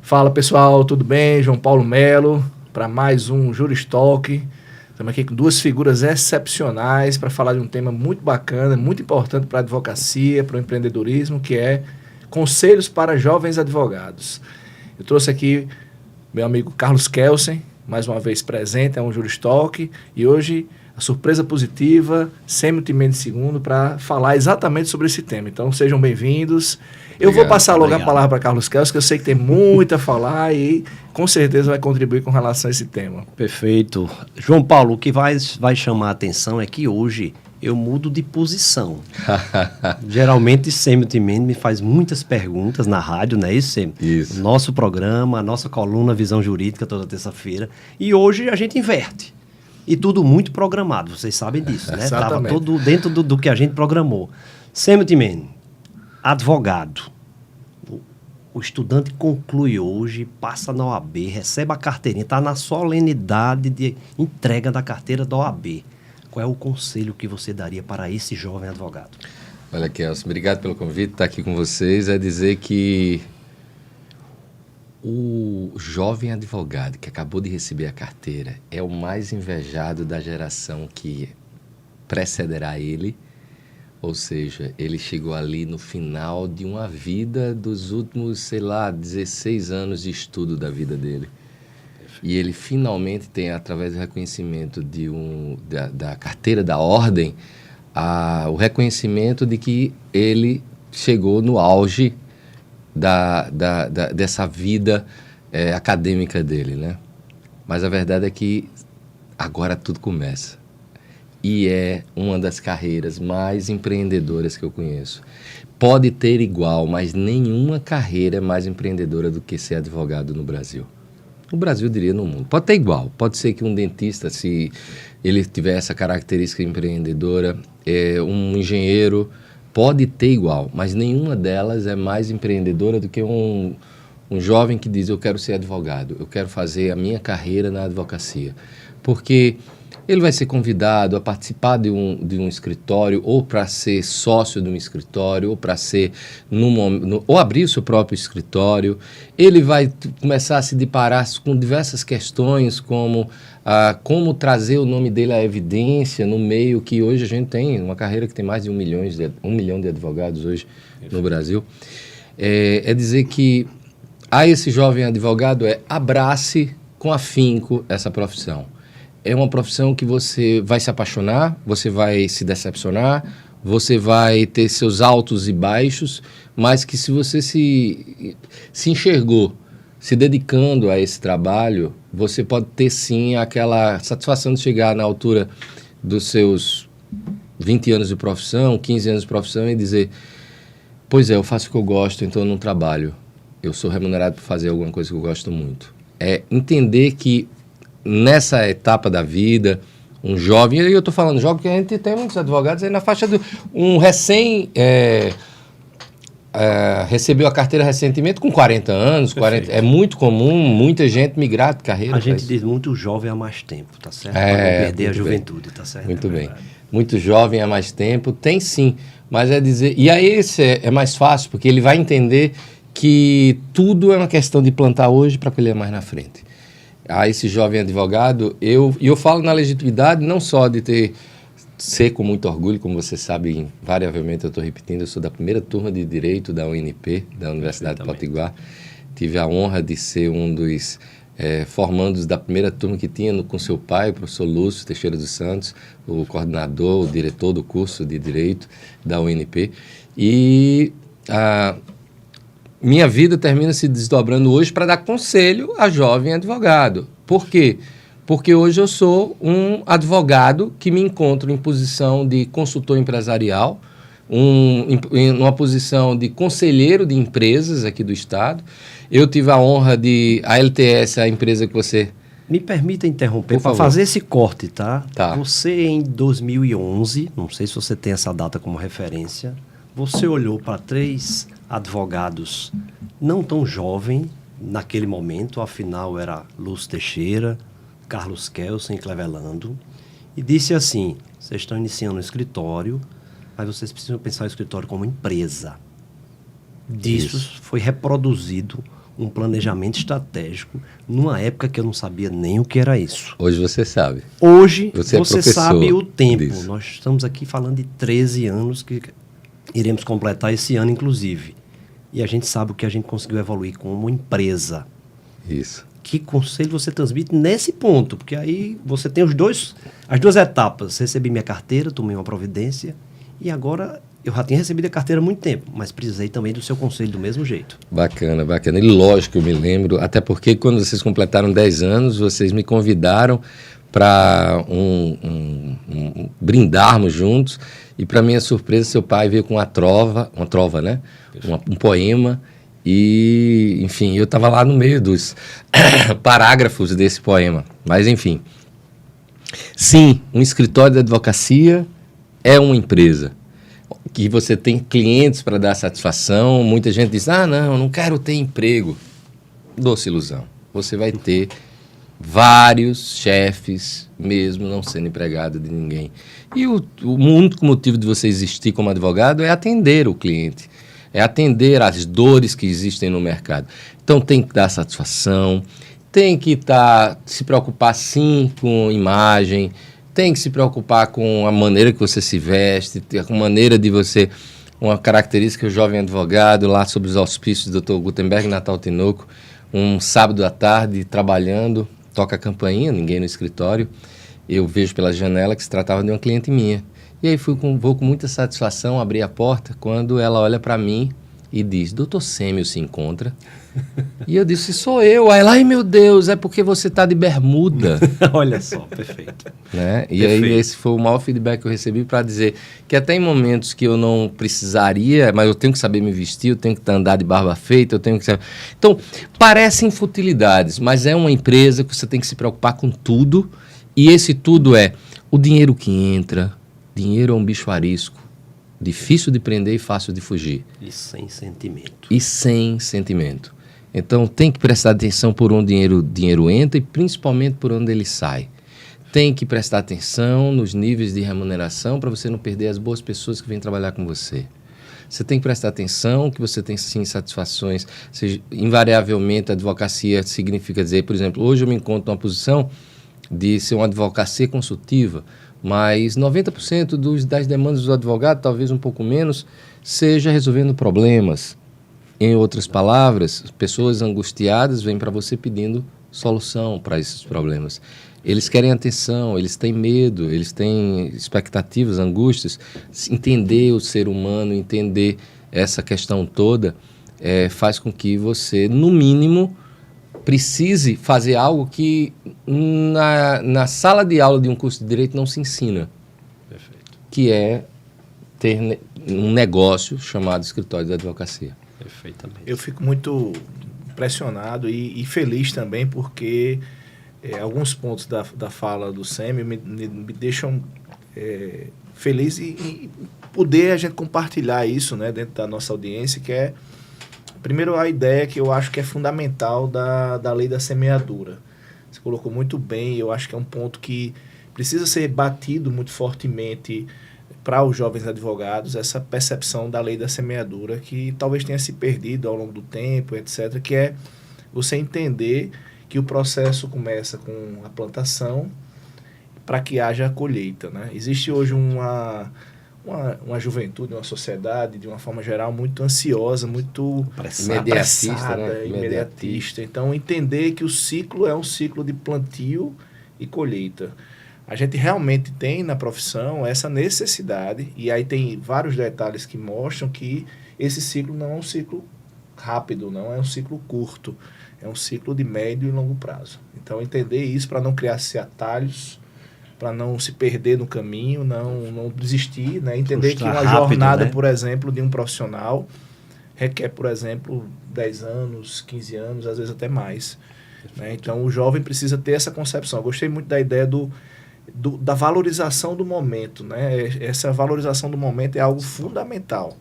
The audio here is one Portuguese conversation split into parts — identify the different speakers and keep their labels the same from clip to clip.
Speaker 1: Fala pessoal, tudo bem? João Paulo Melo para mais um Juris Talk. Estamos aqui com duas figuras excepcionais para falar de um tema muito bacana, muito importante para a advocacia, para o empreendedorismo, que é conselhos para jovens advogados. Eu trouxe aqui meu amigo Carlos Kelsen, mais uma vez presente, é um Juris Talk, e hoje a surpresa positiva, Sêmio Mendes II, para falar exatamente sobre esse tema. Então sejam bem-vindos. Eu vou passar logo a palavra para Carlos Kelsen, que eu sei que tem muito a falar e com certeza vai contribuir com relação a esse tema.
Speaker 2: Perfeito. João Paulo, o que vai chamar a atenção é que hoje eu mudo de posição. Geralmente, Sêmio Mendes me faz muitas perguntas na rádio, não é isso, Sêmio?
Speaker 3: Isso.
Speaker 2: Nosso programa, nossa coluna Visão Jurídica, toda terça-feira. E hoje a gente inverte. E tudo muito programado, vocês sabem disso, né? Estava tudo dentro do que a gente programou. Sêmio Mendes, advogado. O estudante conclui hoje, passa na OAB, recebe a carteirinha, está na solenidade de entrega da carteira da OAB. Qual é o conselho que você daria para esse jovem advogado?
Speaker 3: Olha, Kelsen, obrigado pelo convite, estar aqui com vocês. É dizer que o jovem advogado que acabou de receber a carteira é o mais invejado da geração que precederá ele. Ou seja, ele chegou ali no final de uma vida dos últimos, 16 anos de estudo da vida dele. E ele finalmente tem, através do reconhecimento da carteira da ordem, o reconhecimento de que ele chegou no auge dessa vida acadêmica dele, né? Mas a verdade é que agora tudo começa. E é uma das carreiras mais empreendedoras que eu conheço. Pode ter igual, mas nenhuma carreira é mais empreendedora do que ser advogado no Brasil. No Brasil, eu diria no mundo. Pode ter igual. Pode ser que um dentista, se ele tiver essa característica empreendedora, um engenheiro, pode ter igual, mas nenhuma delas é mais empreendedora do que um jovem que diz: eu quero ser advogado, eu quero fazer a minha carreira na advocacia. Porque ele vai ser convidado a participar de um escritório, ou para ser sócio de um escritório, ou para ser ou abrir o seu próprio escritório. Ele vai começar a se deparar com diversas questões, como trazer o nome dele à evidência no meio que hoje a gente tem uma carreira que tem mais de 1 milhão de advogados hoje no Brasil. É dizer que a esse jovem advogado abrace com afinco essa profissão. É uma profissão que você vai se apaixonar, você vai se decepcionar, você vai ter seus altos e baixos, mas que se você se enxergou se dedicando a esse trabalho, você pode ter sim aquela satisfação de chegar na altura dos seus 20 anos de profissão, 15 anos de profissão e dizer: pois eu faço o que eu gosto, então eu não trabalho. Eu sou remunerado por fazer alguma coisa que eu gosto muito. É entender que nessa etapa da vida, um jovem, e eu estou falando jovem porque a gente tem muitos advogados aí na faixa de um recebeu a carteira recentemente com 40 anos, 40, é muito comum, muita gente migrar de carreira.
Speaker 2: A gente diz muito jovem há mais tempo, tá certo? Para não perder a juventude, tá certo?
Speaker 3: Muito bem. Muito jovem há mais tempo, tem sim, mas é dizer... E aí esse é mais fácil, porque ele vai entender que tudo é uma questão de plantar hoje para colher mais na frente. A esse jovem advogado, eu falo na legitimidade não só de ser com muito orgulho, como você sabe, invariavelmente eu estou repetindo, eu sou da primeira turma de Direito da UNP, da Universidade de Potiguar. Tive a honra de ser um dos formandos da primeira turma que tinha com seu pai, o professor Lúcio Teixeira dos Santos, o coordenador, o diretor do curso de Direito da UNP. E minha vida termina se desdobrando hoje para dar conselho a jovem advogado. Por quê? Porque hoje eu sou um advogado que me encontro em posição de consultor empresarial, numa posição de conselheiro de empresas aqui do Estado. Eu tive a honra a LTS, a empresa que você...
Speaker 2: Me permita interromper para fazer esse corte, tá? Você em 2011, não sei se você tem essa data como referência, você olhou para 3 advogados não tão jovens naquele momento, afinal era Lúcio Teixeira, Carlos Kelsen e Clevelando, e disse assim: vocês estão iniciando um escritório, mas vocês precisam pensar o escritório como empresa. Disso foi reproduzido um planejamento estratégico numa época que eu não sabia nem o que era isso.
Speaker 3: Hoje você sabe.
Speaker 2: Hoje você sabe o tempo.
Speaker 3: Disso.
Speaker 2: Nós estamos aqui falando de 13 anos que iremos completar esse ano, inclusive. E a gente sabe o que a gente conseguiu evoluir como empresa.
Speaker 3: Isso.
Speaker 2: Que conselho você transmite nesse ponto? Porque aí você tem as duas etapas. Recebi minha carteira, tomei uma providência e agora eu já tinha recebido a carteira há muito tempo, mas precisei também do seu conselho do mesmo jeito.
Speaker 3: Bacana, bacana. E lógico, eu me lembro, até porque quando vocês completaram 10 anos, vocês me convidaram para brindarmos juntos. E para minha surpresa, seu pai veio com uma trova, né? Um poema. E, enfim, eu estava lá no meio dos parágrafos desse poema. Mas, enfim. Sim, um escritório de advocacia é uma empresa que você tem clientes para dar satisfação. Muita gente diz, não quero ter emprego. Doce ilusão. Você vai ter vários chefes, mesmo não sendo empregado de ninguém. E o único motivo de você existir como advogado é atender o cliente. É atender às dores que existem no mercado. Então tem que dar satisfação, tem que se preocupar sim com imagem, tem que se preocupar com a maneira que você se veste, com a maneira de você... Uma característica que o jovem advogado, lá sob os auspícios do Dr. Gutenberg Natal Tinoco, um sábado à tarde, trabalhando, toca a campainha, ninguém no escritório, eu vejo pela janela que se tratava de uma cliente minha. E aí vou com muita satisfação abrir a porta quando ela olha para mim e diz, Dr. Sêmio se encontra? E eu disse, sou eu. Aí ela, ai meu Deus, é porque você está de bermuda.
Speaker 2: Olha só, perfeito.
Speaker 3: Né? E aí esse foi o maior feedback que eu recebi para dizer que até em momentos que eu não precisaria, mas eu tenho que saber me vestir, eu tenho que andar de barba feita, eu tenho que... Então, parecem futilidades, mas é uma empresa que você tem que se preocupar com tudo. E esse tudo é o dinheiro que entra. Dinheiro é um bicho arisco, difícil de prender e fácil de fugir.
Speaker 2: E sem sentimento.
Speaker 3: Então, tem que prestar atenção por onde o dinheiro entra e principalmente por onde ele sai. Tem que prestar atenção nos níveis de remuneração para você não perder as boas pessoas que vêm trabalhar com você. Você tem que prestar atenção que você tem, sim, satisfações. Invariavelmente, a advocacia significa dizer, por exemplo, hoje eu me encontro numa posição de ser uma advocacia consultiva, mas 90% das demandas do advogado, talvez um pouco menos, seja resolvendo problemas. Em outras palavras, pessoas angustiadas vêm para você pedindo solução para esses problemas. Eles querem atenção, eles têm medo, eles têm expectativas, angústias. Entender o ser humano, entender essa questão toda, faz com que você, no mínimo, precise fazer algo que na sala de aula de um curso de Direito não se ensina.
Speaker 2: Perfeito.
Speaker 3: Que é ter um negócio chamado escritório de advocacia.
Speaker 2: Perfeitamente.
Speaker 1: Eu fico muito impressionado e feliz também porque alguns pontos da fala do Sêmio me deixam feliz e poder a gente compartilhar isso, né, dentro da nossa audiência, que é primeiro, a ideia que eu acho que é fundamental da lei da semeadura. Você colocou muito bem, eu acho que é um ponto que precisa ser batido muito fortemente para os jovens advogados, essa percepção da lei da semeadura, que talvez tenha se perdido ao longo do tempo, etc., que é você entender que o processo começa com a plantação para que haja a colheita, né? Existe hoje uma juventude, uma sociedade, de uma forma geral, muito ansiosa, muito
Speaker 3: imediatista,
Speaker 1: né? Imediatista. Então, entender que o ciclo é um ciclo de plantio e colheita. A gente realmente tem na profissão essa necessidade, e aí tem vários detalhes que mostram que esse ciclo não é um ciclo rápido, não é um ciclo curto, é um ciclo de médio e longo prazo. Então, entender isso para não criar-se atalhos, para não se perder no caminho, não desistir, né? Entender que uma jornada, né, por exemplo, de um profissional requer, por exemplo, 10 anos, 15 anos, às vezes até mais. Né? Então, o jovem precisa ter essa concepção. Eu gostei muito da ideia da valorização do momento. Né? Essa valorização do momento é algo fundamental.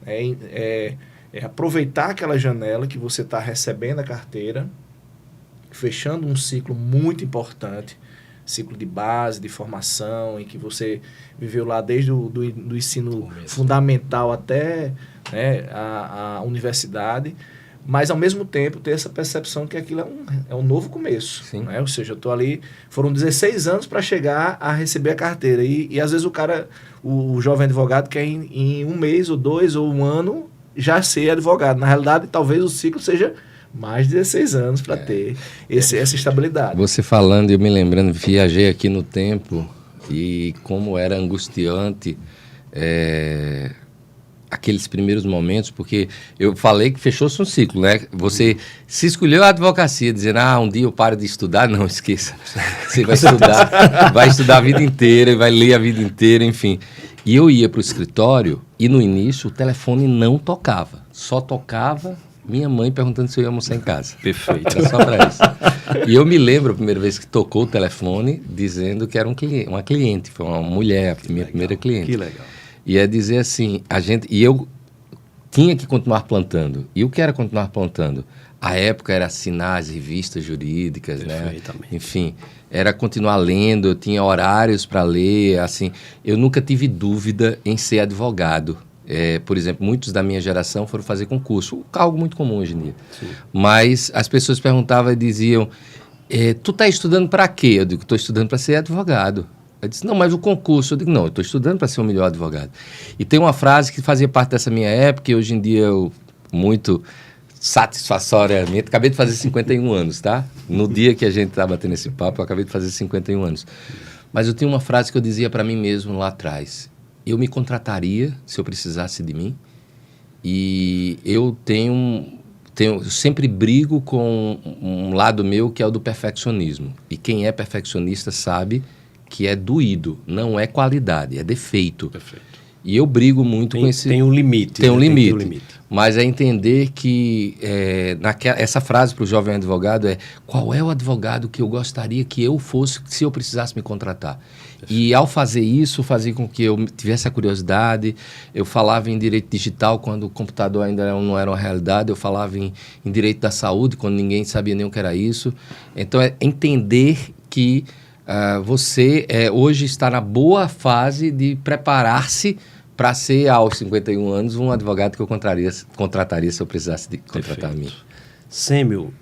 Speaker 1: É aproveitar aquela janela que você está recebendo a carteira, fechando um ciclo muito importante, ciclo de base, de formação, em que você viveu lá desde do ensino fundamental até, né, a universidade, mas ao mesmo tempo ter essa percepção que aquilo é um novo começo. Né? Ou seja, eu estou ali, foram 16 anos para chegar a receber a carteira. E às vezes o jovem advogado quer em um mês, ou 2, ou 1 ano, já ser advogado. Na realidade, talvez o ciclo seja mais de 16 anos para ter essa estabilidade.
Speaker 3: Você falando, eu me lembrando, viajei aqui no tempo e como era angustiante aqueles primeiros momentos, porque eu falei que fechou-se um ciclo, né? Você se escolheu a advocacia, dizendo, um dia eu paro de estudar, não, esqueça. Você vai estudar a vida inteira, vai ler a vida inteira, enfim. E eu ia para o escritório e no início o telefone não tocava, só tocava minha mãe perguntando se eu ia almoçar em casa.
Speaker 2: Perfeito.
Speaker 3: Era só para isso. E eu me lembro a primeira vez que tocou o telefone dizendo que era uma cliente, foi uma mulher, a minha primeira cliente.
Speaker 2: Que legal.
Speaker 3: E é dizer assim, eu tinha que continuar plantando. E o que era continuar plantando? A época era assinar as revistas jurídicas, né? Enfim, era continuar lendo, eu tinha horários para ler, assim. Eu nunca tive dúvida em ser advogado. Por exemplo, muitos da minha geração foram fazer concurso, algo muito comum hoje em dia. Sim. Mas as pessoas perguntavam e diziam, tu está estudando para quê? Eu digo, estou estudando para ser advogado. Eu disse, não, mas o concurso. Eu digo, não, eu estou estudando para ser o melhor advogado. E tem uma frase que fazia parte dessa minha época, e hoje em dia eu, muito satisfatoriamente, acabei de fazer 51 anos, tá? No dia que a gente está batendo esse papo, eu acabei de fazer 51 anos. Mas eu tenho uma frase que eu dizia para mim mesmo lá atrás. Eu me contrataria se eu precisasse de mim, e eu eu sempre brigo com um lado meu que é o do perfeccionismo. E quem é perfeccionista sabe que é doído, não é qualidade, é defeito. Perfeito. E eu brigo muito com esse...
Speaker 2: Tem um limite.
Speaker 3: Tem um limite. Mas é entender que essa frase para o jovem advogado qual é o advogado que eu gostaria que eu fosse se eu precisasse me contratar? Perfeito. E ao fazer isso, fazia com que eu tivesse a curiosidade. Eu falava em direito digital quando o computador ainda não era uma realidade. Eu falava em direito da saúde quando ninguém sabia nem o que era isso. Então, é entender que você hoje está na boa fase de preparar-se para ser, aos 51 anos, um advogado que eu contrataria se eu precisasse de contratar a mim.
Speaker 2: Sêmio,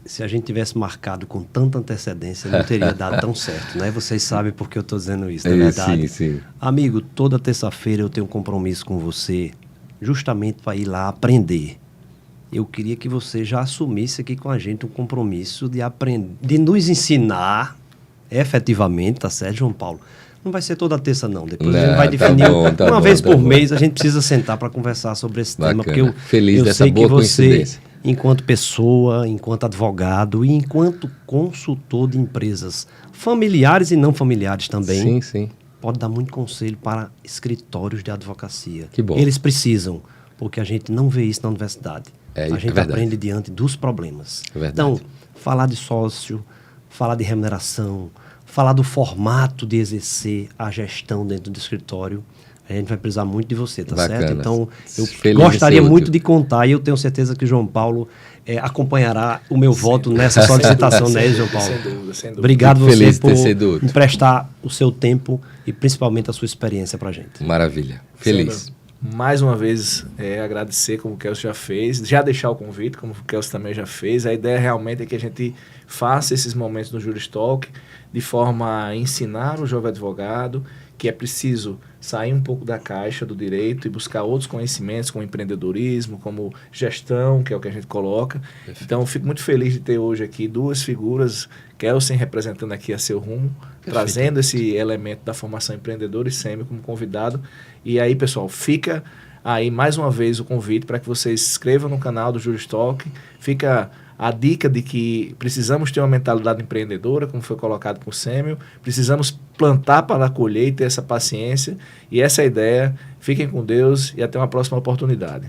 Speaker 2: se a gente tivesse marcado com tanta antecedência, não teria dado tão certo, né? Vocês sabem por que eu estou dizendo isso, não é verdade?
Speaker 3: Sim.
Speaker 2: Amigo, toda terça-feira eu tenho um compromisso com você, justamente para ir lá aprender. Eu queria que você já assumisse aqui com a gente um compromisso de aprender, de nos ensinar efetivamente, tá certo, João Paulo? Não vai ser toda terça, não. Depois a gente vai definir uma vez por mês, a gente precisa sentar para conversar sobre esse tema, porque eu
Speaker 3: dessa
Speaker 2: sei
Speaker 3: boa
Speaker 2: que você,
Speaker 3: coincidência.
Speaker 2: enquanto pessoa, enquanto advogado e enquanto consultor de empresas familiares e não familiares também,
Speaker 3: sim.
Speaker 2: pode dar muito conselho para escritórios de advocacia.
Speaker 3: Que bom.
Speaker 2: Eles precisam, porque a gente não vê isso na universidade. A gente aprende diante dos problemas. Então, falar de sócio, falar de remuneração, falar do formato de exercer a gestão dentro do escritório, a gente vai precisar muito de você, tá certo? Então, eu gostaria muito de contar, e eu tenho certeza que o João Paulo acompanhará o meu voto nessa solicitação, né, João Paulo?
Speaker 1: Sem dúvida.
Speaker 2: Obrigado você por emprestar o seu tempo e principalmente a sua experiência pra gente.
Speaker 3: Maravilha. Feliz.
Speaker 1: Mais uma vez, agradecer como o Kelso já fez, já deixar o convite, como o Kelso também já fez. A ideia realmente é que a gente faça esses momentos no Juristalk de forma a ensinar o jovem advogado que é preciso sair um pouco da caixa do direito e buscar outros conhecimentos, como empreendedorismo, como gestão, que é o que a gente coloca. Perfeito. Então, fico muito feliz de ter hoje aqui 2 figuras, Kelsen representando aqui a Seu Rumo, perfeito, trazendo esse elemento da formação empreendedora, e Sêmio como convidado. E aí, pessoal, fica aí mais uma vez o convite para que vocês se inscrevam no canal do Juristalk. Fica a dica de que precisamos ter uma mentalidade empreendedora, como foi colocado por Sêmio, precisamos plantar para colher e ter essa paciência, e essa é a ideia. Fiquem com Deus e até uma próxima oportunidade.